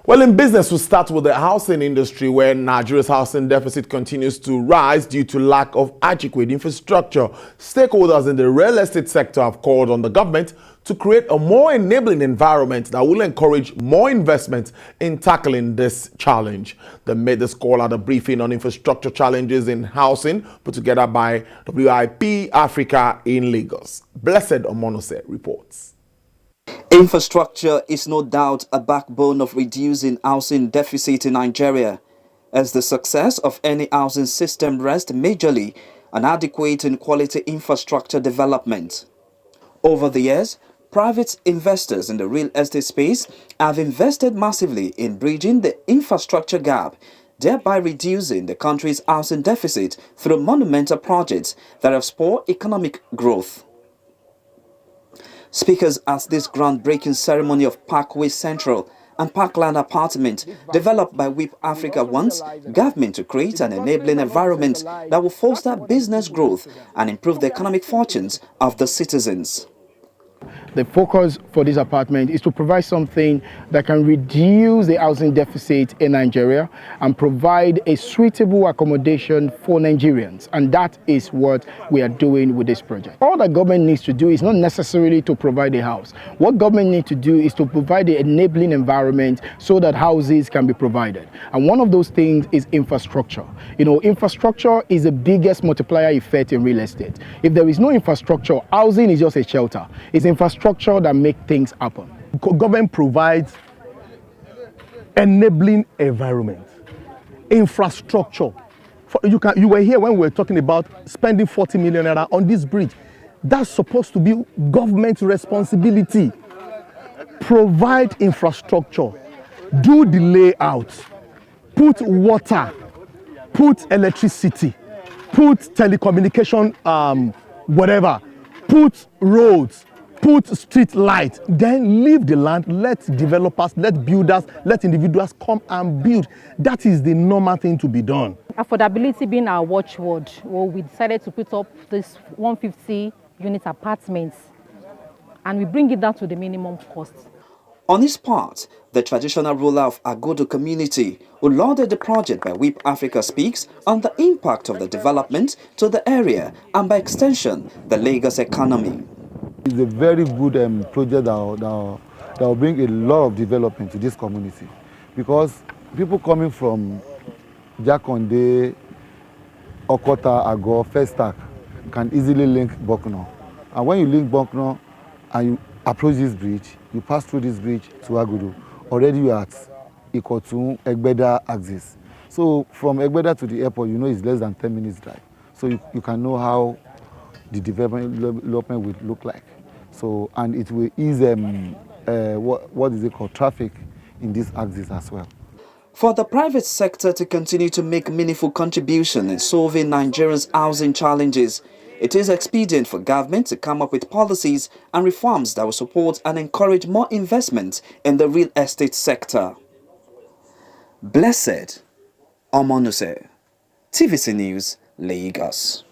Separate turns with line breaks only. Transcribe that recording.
Well, in business, we start with the housing industry, where Nigeria's housing deficit continues to rise due to lack of adequate infrastructure. Stakeholders in the real estate sector have called on the government to create a more enabling environment that will encourage more investment in tackling this challenge. They made this call at a briefing on infrastructure challenges in housing put together by wipafrica in Lagos. Blessed Omonose reports.
Infrastructure is no doubt a backbone of reducing housing deficit in Nigeria, as the success of any housing system rests majorly on adequate and quality infrastructure development. Over the years, private investors in the real estate space have invested massively in bridging the infrastructure gap, thereby reducing the country's housing deficit through monumental projects that have spurred economic growth. Speakers at this groundbreaking ceremony of Parkway Central and Parkland apartment developed by wipafrica wants government to create an enabling environment that will foster business growth and improve the economic fortunes of the citizens.
The focus for this apartment is to provide something that can reduce the housing deficit in Nigeria and provide a suitable accommodation for Nigerians. And that is what we are doing with this project. All that government needs to do is not necessarily to provide a house. What government needs to do is to provide the enabling environment so that houses can be provided. And one of those things is infrastructure. You know, infrastructure is the biggest multiplier effect in real estate. If there is no infrastructure, housing is just a shelter. It's infrastructure that make things happen.
Government provides enabling environment, infrastructure. You were here when we were talking about spending 40 million naira on this bridge. That's supposed to be government responsibility. Provide infrastructure, do the layout, put water, put electricity, put telecommunication, whatever, put roads, put street light, then leave the land, let developers, let builders, let individuals come and build. That is the normal thing to be done.
Affordability being our watchword, well, we decided to put up this 150 unit apartments and we bring it down to the minimum cost.
On his part, the traditional ruler of Agodo community, who lauded the project by wipafrica, speaks on the impact of the development to the area and by extension, the Lagos economy.
It's a very good project that will bring a lot of development to this community, because people coming from Jakonde, Okota, Ago, Festac can easily link Bokno. And when you link Bokno and you approach this bridge, you pass through this bridge to Agodo, already you are at Ikotun, Egbeda axis. So from Egbeda to the airport, you know it's less than 10 minutes drive. So you can know how the development will look like. So, and it will ease what is it called, traffic in this axis as well.
For the private sector to continue to make meaningful contribution in solving Nigeria's housing challenges, it is expedient for government to come up with policies and reforms that will support and encourage more investment in the real estate sector. Blessed Omonose, TVC News, Lagos.